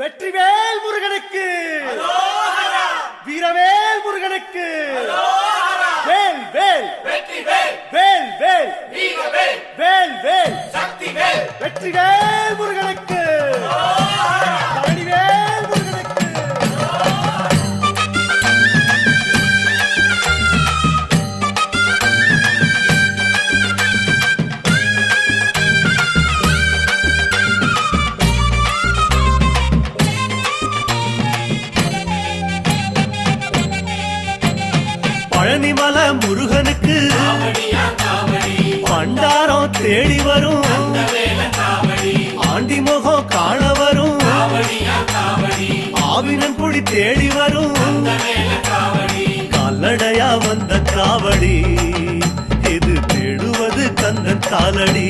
வெற்றிவேல் முருகனுக்கு, வீரவேல் முருகனுக்கு, வேல் வேல் வேல் வேல் வேல் வேல் வெற்றிவேல் முருகனுக்கு, பழனிவேல் முருகனுக்கு. பழனிமல முருகனுக்கு பண்டாரம் தேடி வரும், ஆண்டி முகம் காண வரும், ஆவினன் குடி தேடி வரும், கால்நடையா வந்த காவடி இது தேடுவது கந்தன் காலடி.